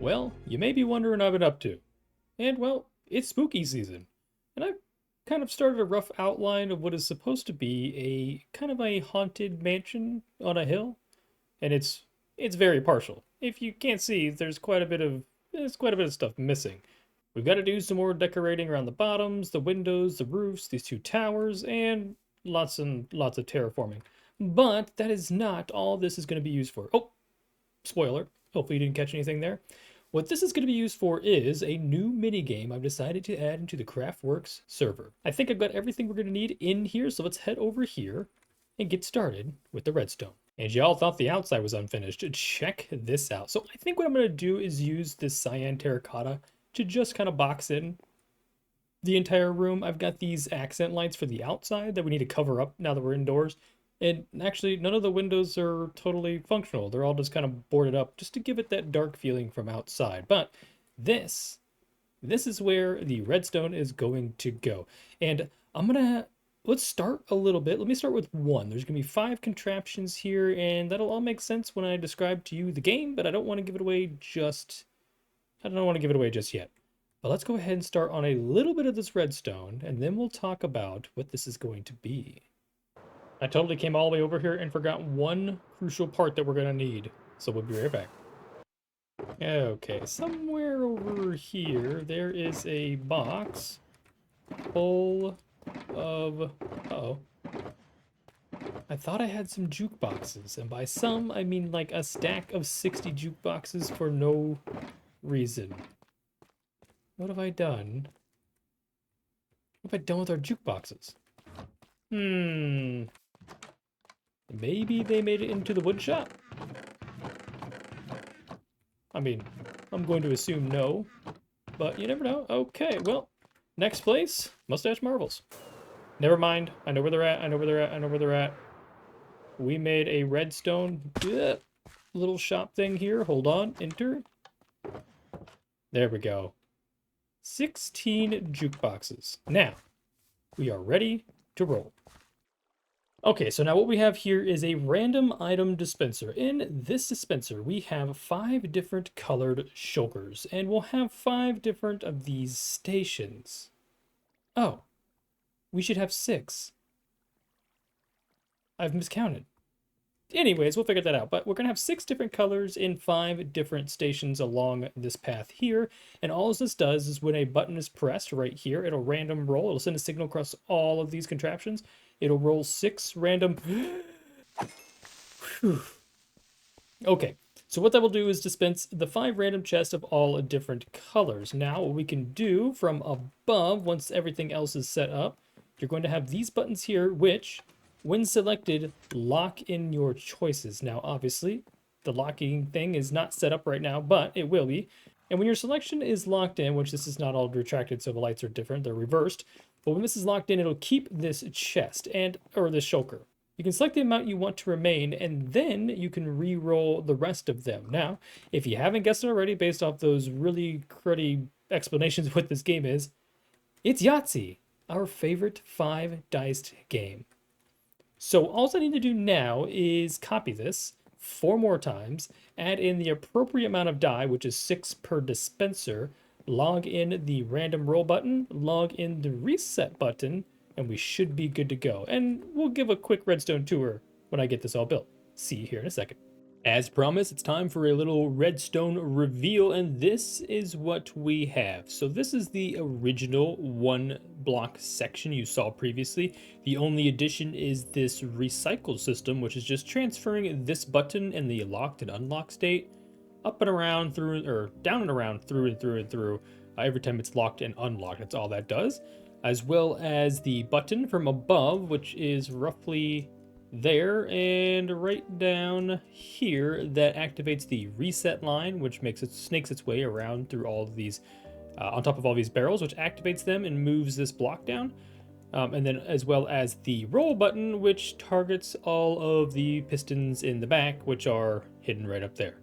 Well, you may be wondering what I've been up to. And well, it's spooky season. And I've kind of started a rough outline of what is supposed to be a kind of a haunted mansion on a hill. And it's very partial. If you can't see, there's quite a bit of stuff missing. We've got to do some more decorating around the bottoms, the windows, the roofs, these two towers, and lots of terraforming. But that is not all this is going to be used for. Oh, spoiler. Hopefully you didn't catch anything there. What this is going to be used for is a new minigame I've decided to add into the CraftWorks server. I think I've got everything we're going to need in here, so let's head over here and get started with the redstone. And y'all thought the outside was unfinished. Check this out. So I think what I'm going to do is use this cyan terracotta to just kind of box in the entire room. I've got these accent lights for the outside that we need to cover up now that we're indoors. And actually, none of the windows are totally functional. They're all just kind of boarded up just to give it that dark feeling from outside. But this is where the redstone is going to go. And let's start a little bit. Let me start with one. There's going to be 5 contraptions here, and that'll all make sense when I describe to you the game, but I don't want to give it away just yet. But let's go ahead and start on a little bit of this redstone, and then we'll talk about what this is going to be. I totally came all the way over here and forgot one crucial part that we're going to need. So we'll be right back. Okay, somewhere over here, there is a box full of... Uh-oh. I thought I had some jukeboxes, and by some, I mean like a stack of 60 jukeboxes for no reason. What have I done? What have I done with our jukeboxes? Maybe they made it into the wood shop? I mean, I'm going to assume no, but you never know. Okay, well, next place, Mustache Marbles. Never mind, I know where they're at. We made a redstone little shop thing here. Hold on, enter. There we go. 16 jukeboxes. Now, we are ready to roll. Okay, so now what we have here is a random item dispenser. In this dispenser, we have 5 different colored shulkers, and we'll have 5 different of these stations. Oh, we should have 6. I've miscounted. Anyways, we'll figure that out, but we're going to have 6 different colors in 5 different stations along this path here, and all this does is when a button is pressed right here, it'll random roll, it'll send a signal across all of these contraptions. It'll roll 6 random... Okay, so what that will do is dispense the 5 random chests of all different colors. Now, what we can do from above, once everything else is set up, you're going to have these buttons here, which, when selected, lock in your choices. Now, obviously, the locking thing is not set up right now, but it will be. And when your selection is locked in, which this is not all retracted, so the lights are different, they're reversed. But when this is locked in, it'll keep this chest or this shulker. You can select the amount you want to remain, and then you can re-roll the rest of them. Now, if you haven't guessed it already, based off those really cruddy explanations of what this game is, it's Yahtzee, our favorite 5-diced game. So all I need to do now is copy this 4 more times, add in the appropriate amount of die, which is 6 per dispenser, log in the random roll button, log in the reset button, and we should be good to go. And we'll give a quick redstone tour when I get this all built. See you here in a second. As promised, it's time for a little redstone reveal, and this is what we have. So this is the original 1-block section you saw previously. The only addition is this recycle system, which is just transferring this button in the locked and unlocked state up and around through, or down and around through and through and through every time it's locked and unlocked. That's all that does. As well as the button from above, which is roughly there and right down here, that activates the reset line, which snakes its way around through all of these on top of all these barrels, which activates them and moves this block down. And then as well as the roll button, which targets all of the pistons in the back, which are hidden right up there.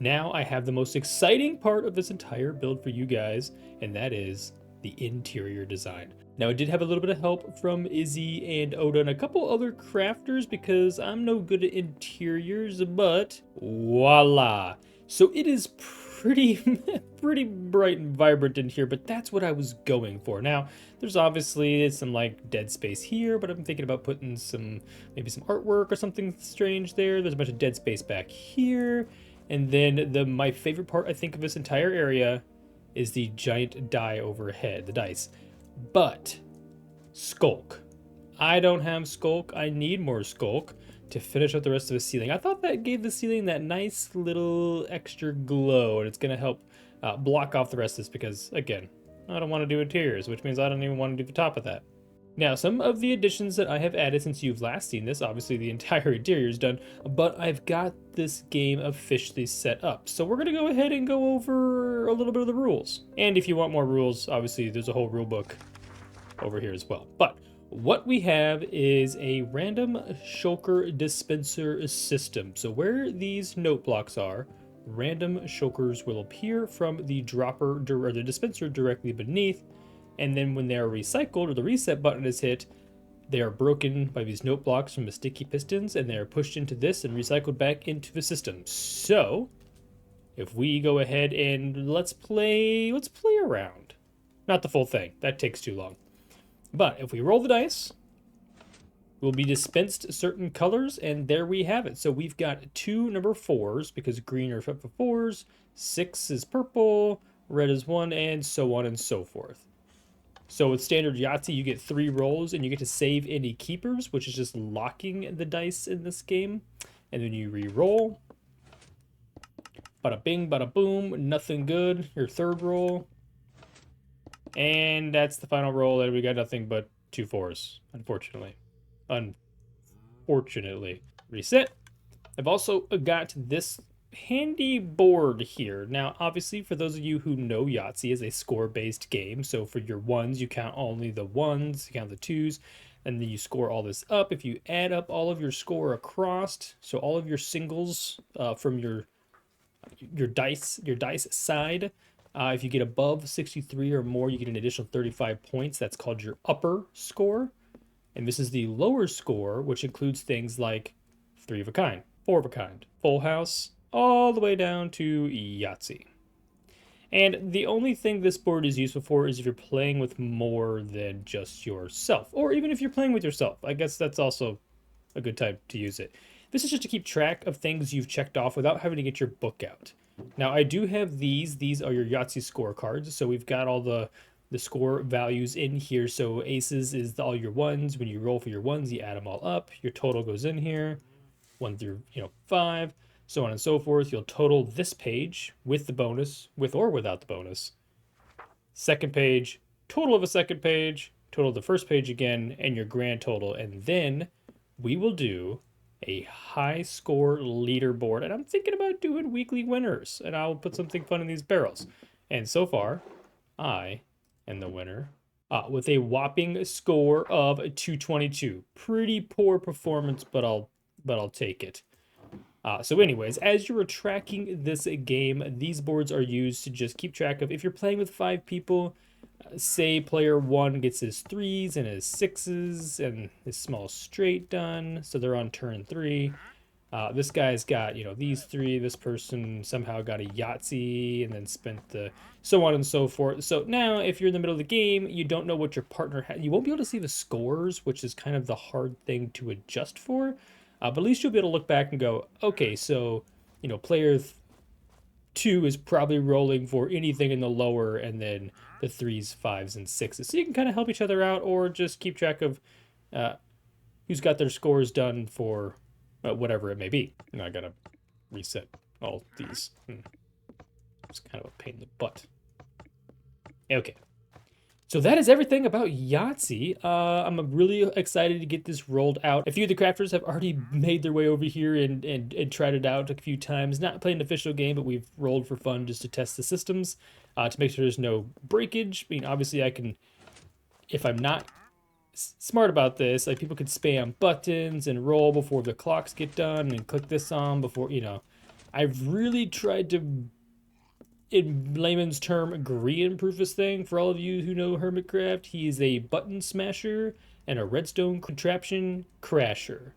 Now I have the most exciting part of this entire build for you guys, and that is the interior design. Now, I did have a little bit of help from Izzy and Oda and a couple other crafters because I'm no good at interiors, but voila. So it is pretty bright and vibrant in here, but that's what I was going for. Now, there's obviously some like dead space here, but I'm thinking about putting maybe some artwork or something strange there. There's a bunch of dead space back here. And then my favorite part, I think, of this entire area is the giant die overhead, the dice. But skulk. I don't have skulk. I need more skulk to finish up the rest of the ceiling. I thought that gave the ceiling that nice little extra glow, and it's going to help block off the rest of this because, again, I don't want to do interiors, which means I don't even want to do the top of that. Now, some of the additions that I have added since you've last seen this, obviously the entire interior is done, but I've got this game officially set up. So we're going to go ahead and go over a little bit of the rules. And if you want more rules, obviously there's a whole rule book over here as well. But what we have is a random shulker dispenser system. So where these note blocks are, random shulkers will appear from the dropper or the dispenser directly beneath. And then when they are recycled or the reset button is hit, they are broken by these note blocks from the sticky pistons and they are pushed into this and recycled back into the system. So if we go ahead and let's play around. Not the full thing, that takes too long. But if we roll the dice, we'll be dispensed certain colors, and there we have it. So we've got 2 number 4s because green are for 4s, 6 is purple, red is 1, and so on and so forth. So with standard Yahtzee, you get 3 rolls, and you get to save any keepers, which is just locking the dice in this game. And then you re-roll. Bada bing, bada boom, nothing good. Your 3rd roll. And that's the final roll, and we got nothing but 2 4s, unfortunately. Unfortunately. Reset. I've also got this handy board here. Now, obviously, for those of you who know, Yahtzee is a score-based game. So for your 1s, you count only the 1s, you count the 2s, and then you score all this up. If you add up all of your score across, so all of your singles from your dice side, if you get above 63 or more, you get an additional 35 points. That's called your upper score. And this is the lower score, which includes things like 3 of a kind, 4 of a kind, full house, all the way down to Yahtzee. And the only thing this board is useful for is if you're playing with more than just yourself, or even if you're playing with yourself. I guess that's also a good time to use it. This is just to keep track of things you've checked off without having to get your book out. Now, I do have these. These are your Yahtzee scorecards. So we've got all the score values in here. So aces is all your 1s. When you roll for your 1s, you add them all up. Your total goes in here, 1 through 5, so on and so forth. You'll total this page with the bonus, with or without the bonus. Second page, total of a second page, total of the first page again, and your grand total. And then we will do a high score leaderboard. And I'm thinking about doing weekly winners, and I'll put something fun in these barrels. And so far, I am the winner with a whopping score of 222. Pretty poor performance, but I'll take it. So anyways, as you are tracking this game, these boards are used to just keep track of if you're playing with 5 people, say player 1 gets his 3s and his 6s and his small straight done, so they're on turn 3. This guy's got, these 3. This person somehow got a Yahtzee and then spent the so on and so forth. So now, if you're in the middle of the game, you don't know what your partner has. You won't be able to see the scores, which is kind of the hard thing to adjust for. But at least you'll be able to look back and go, okay, so, player 2 is probably rolling for anything in the lower, and then the 3s, 5s, and 6s. So you can kind of help each other out, or just keep track of who's got their scores done for whatever it may be. And I gotta reset all these. It's kind of a pain in the butt. Okay. So that is everything about Yahtzee. I'm really excited to get this rolled out. A few of the crafters have already made their way over here and tried it out a few times. Not playing an official game, but we've rolled for fun just to test the systems, to make sure there's no breakage. I mean, obviously I can, if I'm not smart about this, like people could spam buttons and roll before the clocks get done and click this on before, I've really tried to, in layman's term, agree-and-proof this thing. For all of you who know Hermitcraft, he is a button smasher and a redstone contraption crasher.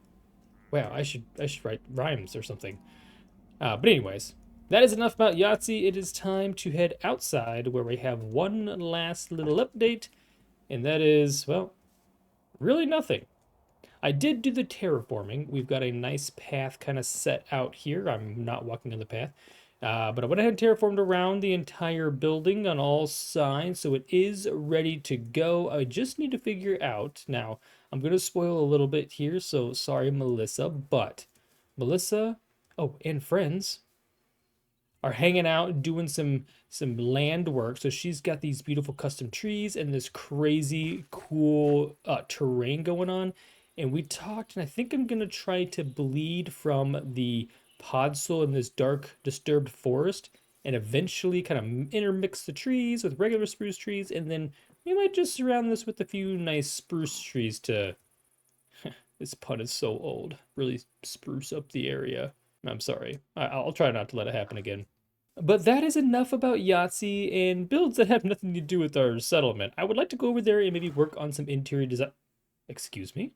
Wow, I should write rhymes or something. But anyways, that is enough about Yahtzee. It is time to head outside where we have one last little update, and that is, well, really nothing. I did do the terraforming. We've got a nice path kind of set out here. I'm not walking on the path. But I went ahead and terraformed around the entire building on all sides, so it is ready to go. I just need to figure out, now, I'm going to spoil a little bit here, so sorry, Melissa, but Melissa, oh, and friends, are hanging out doing some land work. So she's got these beautiful custom trees and this crazy cool terrain going on. And we talked, and I think I'm going to try to bleed from the podzol in this dark, disturbed forest and eventually kind of intermix the trees with regular spruce trees, and then we might just surround this with a few nice spruce trees to, this pun is so old, really spruce up the area. I'm sorry. I'll try not to let it happen again. But that is enough about Yahtzee and builds that have nothing to do with our settlement. I would like to go over there and maybe work on some interior design. Excuse me?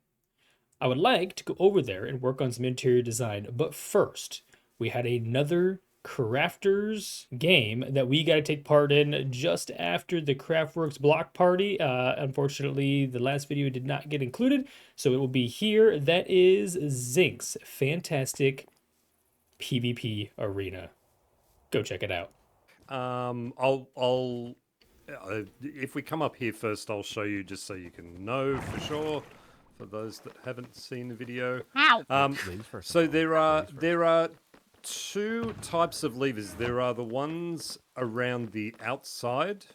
I would like to go over there and work on some interior design, but first, we had another crafters game that we got to take part in just after the CraftWorks block party. Unfortunately, the last video did not get included, so it will be here. That is Zinc's fantastic PvP arena. Go check it out. If we come up here first, I'll show you just so you can know for sure. For those that haven't seen the video, so there are two types of levers. There are the ones around the outside.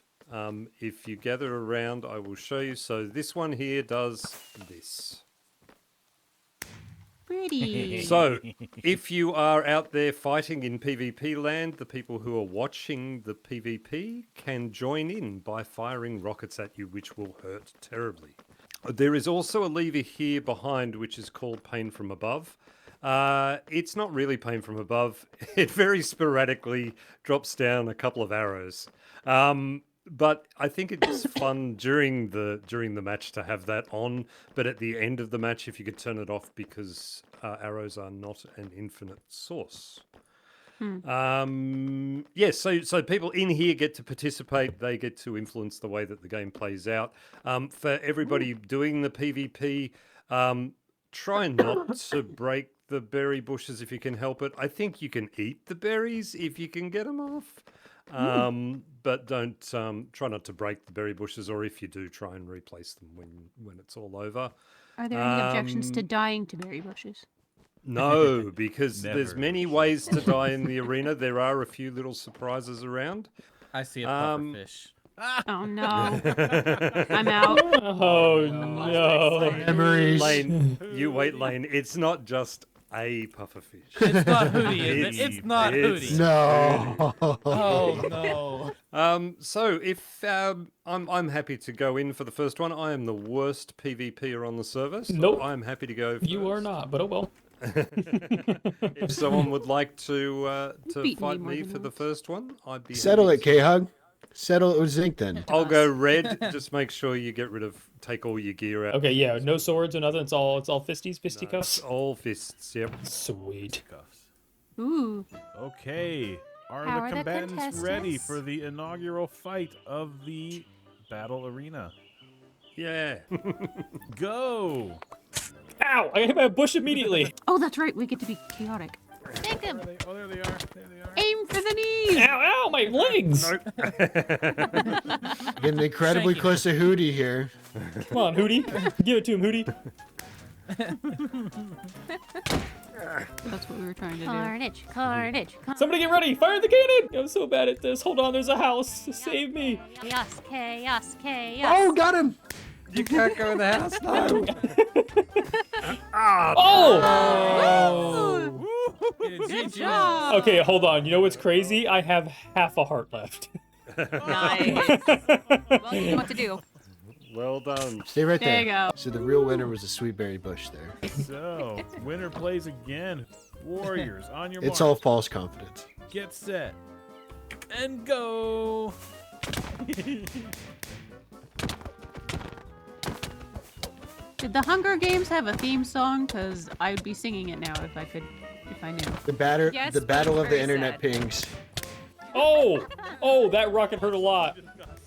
If you gather around, I will show you. So this one here does this. Pretty. So if you are out there fighting in PvP land, the people who are watching the PvP can join in by firing rockets at you, which will hurt terribly. There is also a lever here behind, which is called Pain from Above. It's not really Pain from Above. It very sporadically drops down a couple of arrows. But I think it's fun during the match to have that on. But at the end of the match, if you could turn it off, because arrows are not an infinite source. So people in here get to participate. They get to influence the way that the game plays out. For everybody doing the PvP, try not to break the berry bushes if you can help it. I think you can eat the berries if you can get them off. But don't try not to break the berry bushes, or if you do, try and replace them when it's all over. Are there any objections to dying to berry bushes? No, because there's many ways to die in the arena. There are a few little surprises around. I see a pufferfish. Oh no. I'm out. Oh no. Memories. Lane, you wait, Lane. It's not just a pufferfish. It's not Hootie, is it? It's not It's- Hootie. No. Oh no. So if I'm happy to go in for the first one. I am the worst PvPer on the server. So Nope. I'm happy to go first. You are not, but oh well. If someone would like to beaten fight me more me than for the once. first one, I'd be Settle happy it, K-Hug. Settle it with Zinc then. I'll go red. Just make sure you take all your gear out. Okay, yeah, no swords or nothing. It's all fisties, It's fisticuffs. all fists. Yep. Sweet. Ooh. Okay. Are How the are the combatants ready contestants? for the inaugural fight of the battle arena? Yeah. Go! Ow! I hit by a bush immediately. Oh, that's right. We get to be chaotic. Thank him. Oh, there they are. There they are. Aim for the knees. Ow! Ow! My legs! Getting incredibly Thank you. close to Hootie here. Come on, Hootie. Give it to him, Hootie. That's what we were trying to do. Carnage, carnage, Somebody get ready! Fire the cannon! I'm so bad at this. Hold on, there's a house. Save me. chaos, chaos, chaos. Oh, got him! You can't go in the house. No. Oh! Good job. Okay, hold on. You know what's crazy? I have half a heart left. Nice. Well, you know what to do. Well done. Stay right There there. you go. So the real winner was the sweetberry bush there. So, winner plays again. Warriors, on your It's mark. all false confidence. Get set. And go! Did the Hunger Games have a theme song? Because I would be singing it now if I knew. Yes, The but battle it's of the very internet sad. pings. Oh! Oh, that rocket hurt a lot.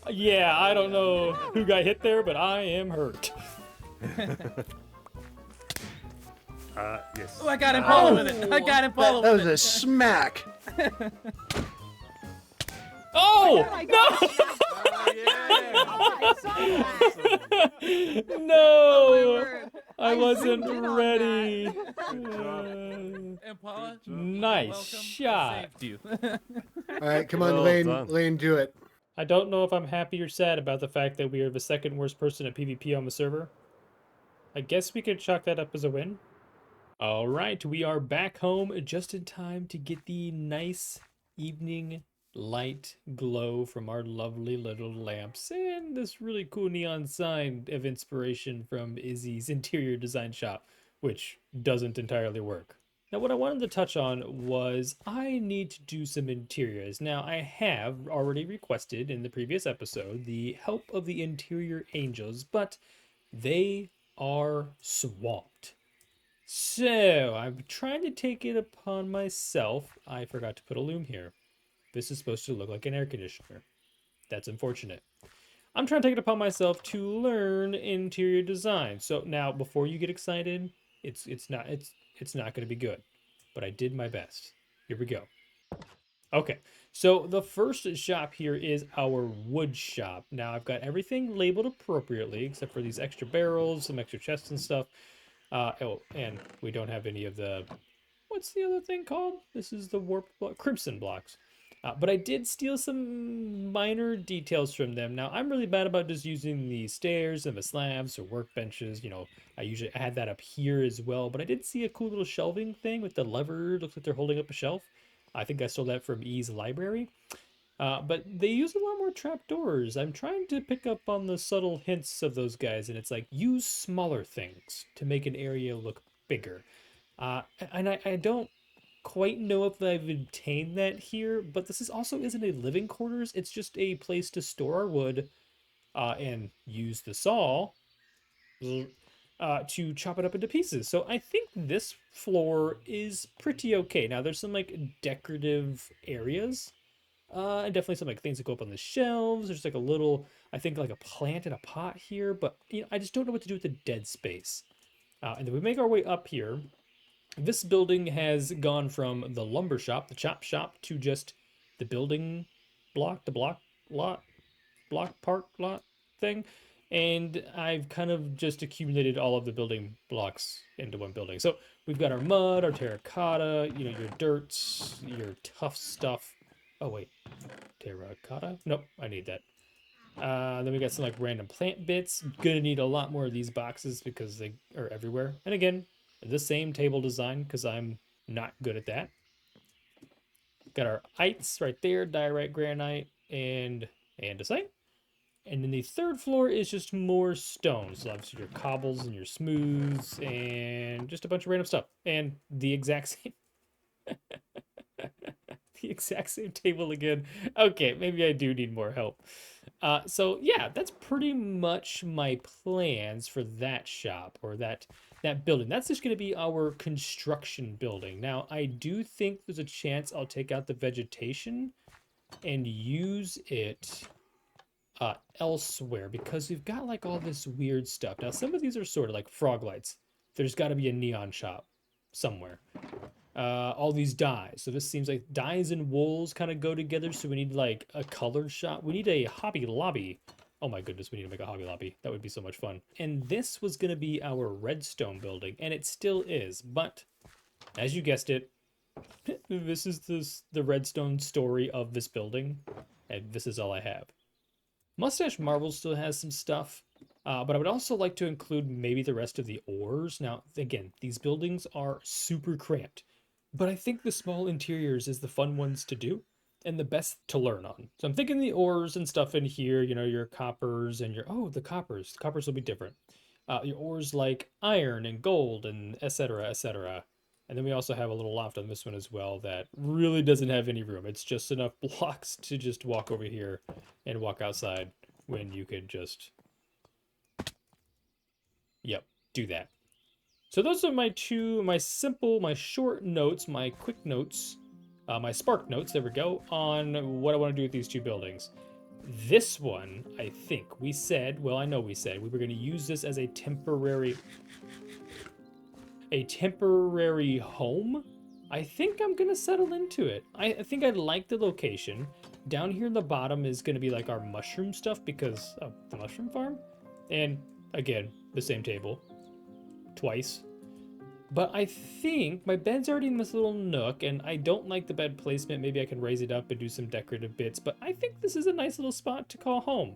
Yeah, I don't know who got hit there, but I am hurt. Yes. Oh, I got Impala with it. I got Impala That with was it. a smack. Oh! No! No! I wasn't ready. Impala. Nice Welcome. shot. Saved you. All right, come on, Well Lane. done. Lane, do it. I don't know if I'm happy or sad about the fact that we are the second worst person at PvP on the server. I guess we could chalk that up as a win. All right, we are back home just in time to get the nice evening light glow from our lovely little lamps and this really cool neon sign of inspiration from Izzy's interior design shop, which doesn't entirely work. Now, what I wanted to touch on was I need to do some interiors. Now, I have already requested in the previous episode the help of the interior angels, but they are swamped. So, I'm trying to take it upon myself. I forgot to put a loom here. This is supposed to look like an air conditioner. That's unfortunate. I'm trying to take it upon myself to learn interior design. So now, before you get excited, it's not going to be good. But I did my best. Here we go. Okay, so the first shop here is our wood shop. Now I've got everything labeled appropriately, except for these extra barrels, some extra chests and stuff. Oh, and we don't have any of the, what's the other thing called? This is the warp block, crimson blocks. But I did steal some minor details from them. Now, I'm really bad about just using the stairs and the slabs or workbenches. You know, I had that up here as well. But I did see a cool little shelving thing with the lever. Looks like they're holding up a shelf. I think I stole that from E's library. But they use a lot more trapdoors. I'm trying to pick up on the subtle hints of those guys. And it's like, use smaller things to make an area look bigger. And I don't quite know if I've obtained that here, but this also isn't a living quarters. It's just a place to store our wood and use the saw to chop it up into pieces. So I think this floor is pretty okay. Now there's some like decorative areas and definitely some like things that go up on the shelves. There's like a little, I think like a plant in a pot here, but you know, I just don't know what to do with the dead space. And then we make our way up here. This building has gone from the lumber shop, the chop shop, to just the building block, the block park lot thing. And I've kind of just accumulated all of the building blocks into one building. So we've got our mud, our terracotta, you know, your dirts, your tough stuff. Oh, wait. Terracotta? Nope, I need that. Then we got some like random plant bits. Gonna need a lot more of these boxes because they are everywhere. And again, the same table design because I'm not good at that. Got our ites right there, diorite, granite, and andesite. And then the third floor is just more stones. So obviously your cobbles and your smooths and just a bunch of random stuff. And the exact same the exact same table again. Okay, maybe I do need more help. So yeah, that's pretty much my plans for that shop or that building. That's just going to be our construction building. Now, I do think there's a chance I'll take out the vegetation and use it elsewhere because we've got like all this weird stuff. Now, some of these are sort of like frog lights. There's got to be a neon shop somewhere. All these dyes. So this seems like dyes and wools kind of go together. So we need like a color shop. We need a Hobby Lobby. Oh my goodness, we need to make a Hobby Lobby. That would be so much fun. And this was going to be our redstone building, and it still is. But as you guessed it, this is the redstone story of this building, and this is all I have. Mustache Marble still has some stuff, but I would also like to include maybe the rest of the ores. Now, again, these buildings are super cramped, but I think the small interiors is the fun ones to do and the best to learn on. So I'm thinking the ores and stuff in here, you know, your coppers and your, oh, the coppers. The coppers will be different. Your ores like iron and gold and et cetera, et cetera. And then we also have a little loft on this one as well that really doesn't have any room. It's just enough blocks to just walk over here and walk outside when you could just, yep, do that. So those are my short notes, my quick notes, my spark notes, there we go, on what I want to do with these two buildings. This one, I think we said, well, I know we said we were going to use this as a temporary home. I think I'm going to settle into it. I think I like the location. Down here in the bottom is going to be like our mushroom stuff because of the mushroom farm. And again, the same table twice. But I think my bed's already in this little nook, and I don't like the bed placement. Maybe I can raise it up and do some decorative bits, but I think this is a nice little spot to call home.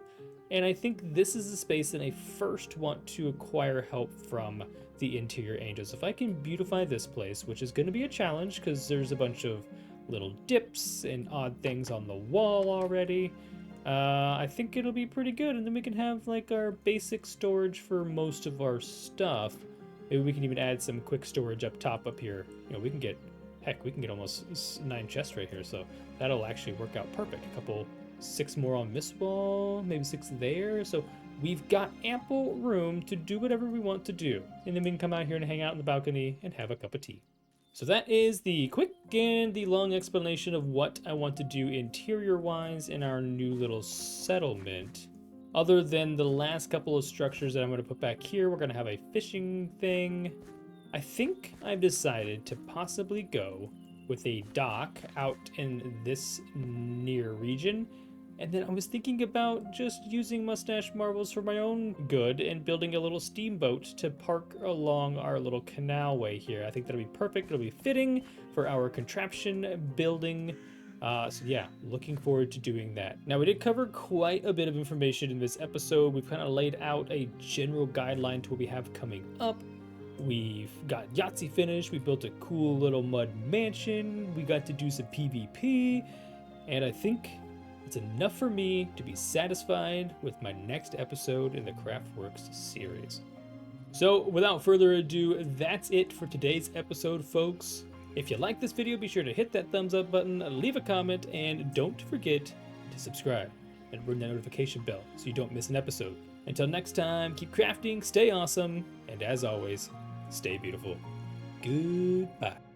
And I think this is the space that I first want to acquire help from the interior angels. If I can beautify this place, which is going to be a challenge because there's a bunch of little dips and odd things on the wall already, I think it'll be pretty good. And then we can have like our basic storage for most of our stuff. Maybe we can even add some quick storage up top up here. You know, we can get almost 9 chests right here. So that'll actually work out perfect. 6 more on this wall, maybe 6 there. So we've got ample room to do whatever we want to do. And then we can come out here and hang out in the balcony and have a cup of tea. So that is the quick and the long explanation of what I want to do interior-wise in our new little settlement. Other than the last couple of structures that I'm going to put back here, we're going to have a fishing thing. I think I've decided to possibly go with a dock out in this near region. And then I was thinking about just using mustache marbles for my own good and building a little steamboat to park along our little canalway here. I think that'll be perfect. It'll be fitting for our contraption building. So yeah, looking forward to doing that. Now, we did cover quite a bit of information in this episode. We've kind of laid out a general guideline to what we have coming up. We've got Yahtzee finished. We built a cool little mud mansion. We got to do some PvP. And I think it's enough for me to be satisfied with my next episode in the CraftWorks series. So without further ado, that's it for today's episode, folks. If you like this video, be sure to hit that thumbs up button, leave a comment, and don't forget to subscribe and ring that notification bell so you don't miss an episode. Until next time, keep crafting, stay awesome, and as always, stay beautiful. Goodbye.